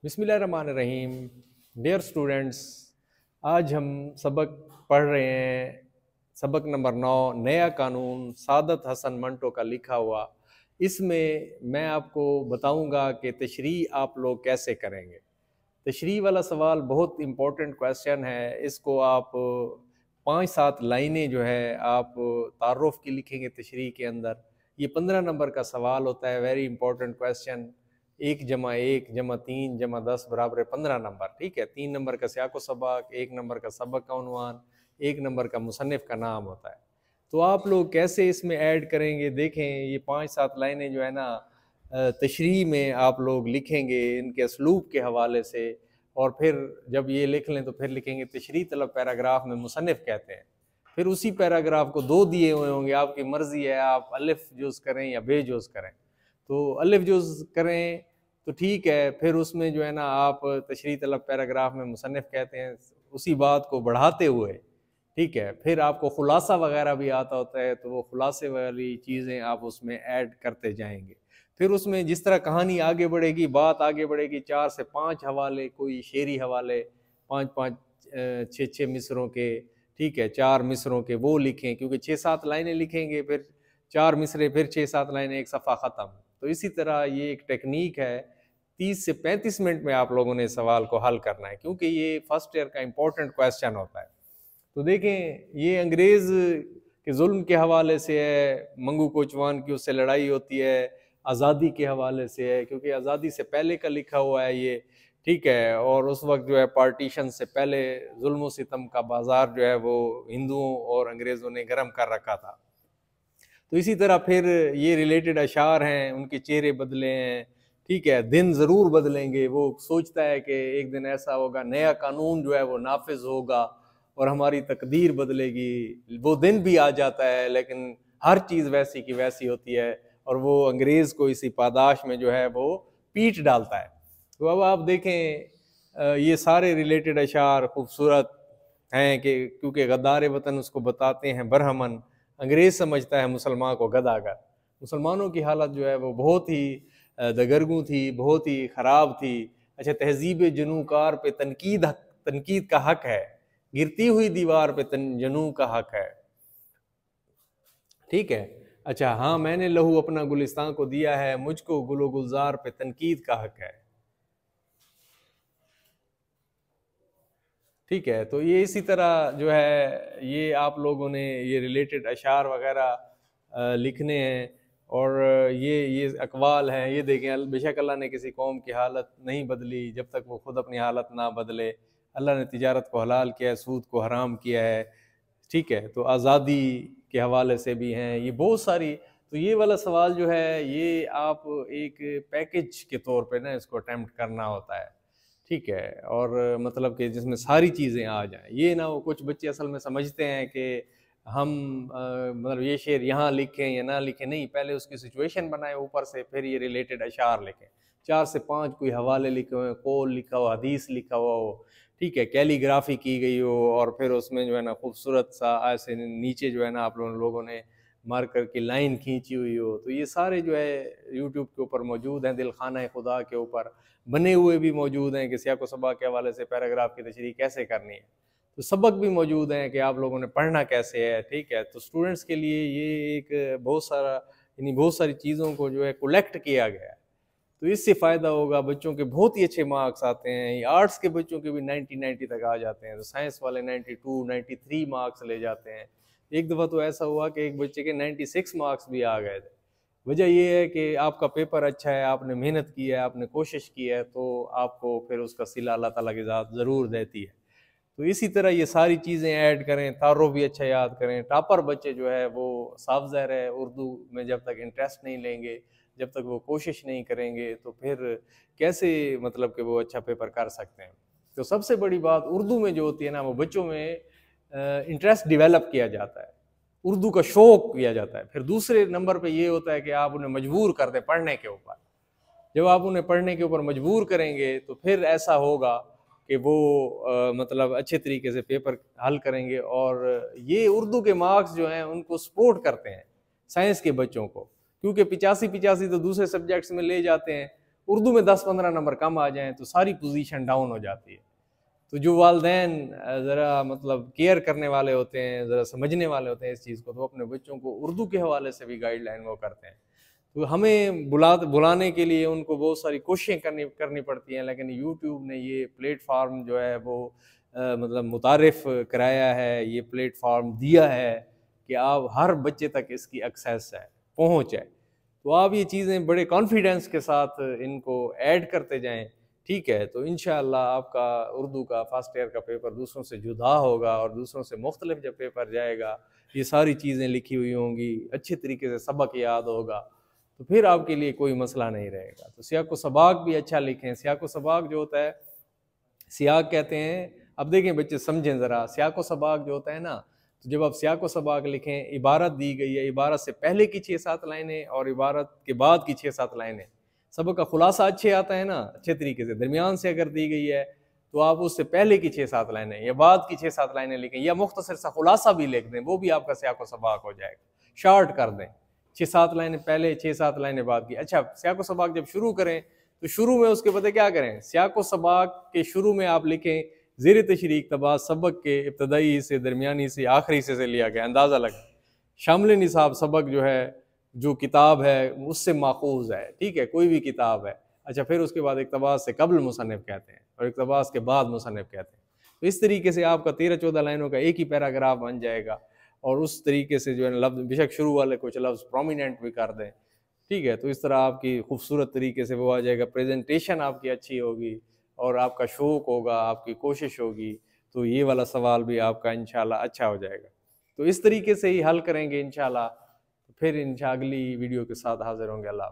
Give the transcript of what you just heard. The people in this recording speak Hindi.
बिस्मिल्लाहिर्रहमानिर्रहीम। डियर स्टूडेंट्स, आज हम सबक पढ़ रहे हैं। सबक नंबर 9, नया कानून, सादत हसन मंटो का लिखा हुआ। इसमें मैं आपको बताऊंगा कि तशरीह आप लोग कैसे करेंगे। तशरीह वाला सवाल बहुत इम्पोर्टेंट क्वेश्चन है। इसको आप 5-7 लाइनें जो है आप तारुफ की लिखेंगे तशरीह के अंदर। ये 15 नंबर का सवाल होता है, वेरी इंपॉर्टेंट क्वेश्चन। 1+1+3+10 बराबर 15 नंबर। ठीक है, 3 नंबर का सियाको सबक, 1 नंबर का सबक का उन्वान, 1 नंबर का मुसन्निफ का नाम होता है। तो आप लोग कैसे इसमें ऐड करेंगे, देखें। ये 5-7 लाइनें जो है ना तशरीह में आप लोग लिखेंगे इनके असलूब के हवाले से। और फिर जब ये लिख लें तो फिर लिखेंगे तशरीह तलब पैराग्राफ में मुसन्निफ कहते हैं। फिर उसी पैराग्राफ को 2 दिए हुए होंगे, आपकी मर्जी है आप अलिफ जुज़ करें या बे जुज़ करें। तो अलिफ जुज़ करें तो ठीक है, फिर उसमें जो है ना आप तशरीह तलब पैराग्राफ में मुसन्निफ कहते हैं, उसी बात को बढ़ाते हुए। ठीक है, फिर आपको खुलासा वगैरह भी आता होता है, तो वो खुलासे वाली चीज़ें आप उसमें ऐड करते जाएंगे। फिर उसमें जिस तरह कहानी आगे बढ़ेगी, बात आगे बढ़ेगी, 4 से 5 हवाले, कोई शेरी हवाले 5-5 6-6 मिसरों के। ठीक है, 4 मिसरों के वो लिखें, क्योंकि 6-7 लाइनें लिखेंगे, फिर 4 मिसरे, फिर 6-7 लाइनें, एक सफ़ा ख़त्म। तो इसी तरह ये एक टेक्निक है। 30 से 35 मिनट में आप लोगों ने सवाल को हल करना है, क्योंकि ये फर्स्ट ईयर का इंपॉर्टेंट क्वेश्चन होता है। तो देखें, ये अंग्रेज़ के जुल्म के हवाले से है, मंगू कोचवान की उससे लड़ाई होती है, आज़ादी के हवाले से है, क्योंकि आज़ादी से पहले का लिखा हुआ है ये। ठीक है, और उस वक्त जो है पार्टीशन से पहले जुल्म सितम का बाजार जो है वो हिंदुओं और अंग्रेज़ों ने गर्म कर रखा था। तो इसी तरह फिर ये रिलेटेड अशार हैं, उनके चेहरे बदले हैं। ठीक है, दिन ज़रूर बदलेंगे। वो सोचता है कि एक दिन ऐसा होगा, नया कानून जो है वो नाफिज होगा और हमारी तकदीर बदलेगी। वो दिन भी आ जाता है, लेकिन हर चीज़ वैसी की वैसी होती है, और वो अंग्रेज़ को इसी पादाश में जो है वो पीट डालता है। तो अब आप देखें, ये सारे रिलेटेड अशार खूबसूरत हैं कि क्योंकि गद्दार वतन उसको बताते हैं बरहमन। अंग्रेज़ समझता है मुसलमान को गदागर। मुसलमानों की हालत जो है वो बहुत ही दगरगू थी, बहुत ही ख़राब थी। अच्छा, तहज़ीब जनूकार पे तनकीद का हक है, गिरती हुई दीवार पे जनू का हक है। ठीक है, अच्छा हाँ, मैंने लहू अपना गुलिस्तान को दिया है, मुझको गुलो गुलजार पे तनकीद का हक है। ठीक है, तो ये इसी तरह जो है ये आप लोगों ने ये रिलेटेड अशार वगैरह लिखने हैं। और ये अकवाल हैं। ये देखें, बेशक अल्लाह ने किसी कौम की हालत नहीं बदली जब तक वो खुद अपनी हालत ना बदले। अल्लाह ने तिजारत को हलाल किया है, सूद को हराम किया है। ठीक है, तो आज़ादी के हवाले से भी हैं ये बहुत सारी। तो ये वाला सवाल जो है ये आप एक पैकेज के तौर पे ना इसको अटेम्प्ट करना होता है। ठीक है, और मतलब कि जिसमें सारी चीज़ें आ जाएं। ये ना हो, कुछ बच्चे असल में समझते हैं कि हम मतलब ये शेर यहाँ लिखें या ना लिखें। नहीं, पहले उसकी सिचुएशन बनाएं ऊपर से, फिर ये रिलेटेड अशार लिखें। 4 से 5 कोई हवाले लिखे हुए, कौल लिखा हो, हदीस लिखा हुआ हो। ठीक है, कैलीग्राफी की गई हो, और फिर उसमें जो है ना खूबसूरत सा ऐसे नीचे जो है ना आप लोगों ने मार्कर की लाइन खींची हुई हो। तो ये सारे जो है यूट्यूब के ऊपर मौजूद हैं, दिल खाना खुदा के ऊपर बने हुए भी मौजूद हैं कि सियाको सबक के हवाले से पैराग्राफ की तशरीह कैसे करनी है। तो सबक भी मौजूद हैं कि आप लोगों ने पढ़ना कैसे है। ठीक है, तो स्टूडेंट्स के लिए ये एक बहुत सारा, यानी बहुत सारी चीज़ों को जो है कलेक्ट किया गया है। तो इससे फ़ायदा होगा, बच्चों के बहुत ही अच्छे मार्क्स आते हैं। आर्ट्स के बच्चों के भी 90 तक आ जाते हैं, तो साइंस वाले 92 93 मार्क्स ले जाते हैं। एक दफ़ा तो ऐसा हुआ कि एक बच्चे के 96 मार्क्स भी आ गए थे। वजह यह है कि आपका पेपर अच्छा है, आपने मेहनत की है, आपने कोशिश की है, तो आपको फिर उसका सिला अल्लाह ताला की ज़ात ज़रूर देती है। तो इसी तरह ये सारी चीज़ें ऐड करें, तारुफ भी अच्छा याद करें। टॉपर बच्चे जो है वो साफ ज़ाहिर है उर्दू में जब तक इंटरेस्ट नहीं लेंगे, जब तक वो कोशिश नहीं करेंगे, तो फिर कैसे मतलब कि वो अच्छा पेपर कर सकते हैं। तो सबसे बड़ी बात उर्दू में जो होती है ना, वो बच्चों में इंटरेस्ट डिवेलप किया जाता है, उर्दू का शौक किया जाता है। फिर दूसरे नंबर पे ये होता है कि आप उन्हें मजबूर कर दें पढ़ने के ऊपर। जब आप उन्हें पढ़ने के ऊपर मजबूर करेंगे तो फिर ऐसा होगा कि वो मतलब अच्छे तरीके से पेपर हल करेंगे। और ये उर्दू के मार्क्स जो हैं उनको सपोर्ट करते हैं साइंस के बच्चों को, क्योंकि 85 तो दूसरे सब्जेक्ट्स में ले जाते हैं। उर्दू में 10-15 नंबर कम आ जाएं तो सारी पोजीशन डाउन हो जाती है। तो जो वालिदैन ज़रा मतलब केयर करने वाले होते हैं, ज़रा समझने वाले होते हैं इस चीज़ को, तो अपने बच्चों को उर्दू के हवाले से भी गाइडलाइन वो करते हैं। तो हमें बुलाने के लिए उनको बहुत सारी कोशिशें करनी पड़ती हैं, लेकिन यूट्यूब ने ये प्लेटफार्म जो है वो मतलब मुतारिफ कराया है, ये प्लेटफार्म दिया है कि आप हर बच्चे तक इसकी एक्सेस है, पहुँच है। तो आप ये चीज़ें बड़े कॉन्फिडेंस के साथ इनको ऐड करते जाएं, ठीक है, तो इंशाअल्लाह आपका उर्दू का फर्स्ट ईयर का पेपर दूसरों से जुदा होगा और दूसरों से मुख्तलिफ जब पेपर जाएगा, ये सारी चीज़ें लिखी हुई होंगी, अच्छे तरीके से सबक याद होगा, तो फिर आपके लिए कोई मसला नहीं रहेगा। तो सियाक व सबाक भी अच्छा लिखें। सियाक व सबाक जो होता है, सियाक कहते हैं, अब देखें बच्चे समझें ज़रा, सियाक व सबाक जो होता है ना, तो जब आप सियाक व सबाक लिखें, इबारत दी गई है, इबारत से पहले की 6-7 लाइनें और इबारत के बाद की 6-7 लाइनें, सबक का खुलासा अच्छे आता है ना, अच्छे तरीके से, दरमियान से अगर दी गई है तो आप उससे पहले की 6-7 लाइनें या बाद की 6-7 लाइनें लिखें, या मुख्तसर सा खुलासा भी लिख दें, वो भी आपका सियाक व सबाक हो जाएगा। शॉर्ट कर दें, 6-7 लाइनें पहले, 6-7 लाइनें बाद की। अच्छा, सियाक व सबाक जब शुरू करें तो शुरू में उसके पता क्या करें, सियाक व सबाक के शुरू में आप लिखें ज़ेर तशरीह इक़्तिबास सबक के इब्तदाई हिस्से, दरमियानी हिस्से, आखिरी हिस्से से लिया गया, अंदाज़ा लगे। शामिल निसाब सबक जो है, जो किताब है उससे माखूज़ है, ठीक है, कोई भी किताब है। अच्छा, फिर उसके बाद इक़्तिबास से कब्ल मुसन्निफ़ कहते हैं और इक़्तिबास के बाद मुसन्निफ़ कहते हैं। तो इस तरीके से आपका 13-14 लाइनों का एक ही पैराग्राफ बन जाएगा और उस तरीके से जो है लफ्ज़, बेशक शुरू वाले कुछ लफ्ज़ प्रोमिनेंट भी कर दें, ठीक है, तो इस तरह आपकी खूबसूरत तरीके से वो आ जाएगा, प्रेजेंटेशन आपकी अच्छी होगी और आपका शौक़ होगा, आपकी कोशिश होगी, तो ये वाला सवाल भी आपका इंशाल्लाह अच्छा हो जाएगा। तो इस तरीके से ही हल करेंगे इंशाल्लाह, तो फिर अगली वीडियो के साथ हाज़िर होंगे। अल्लाह।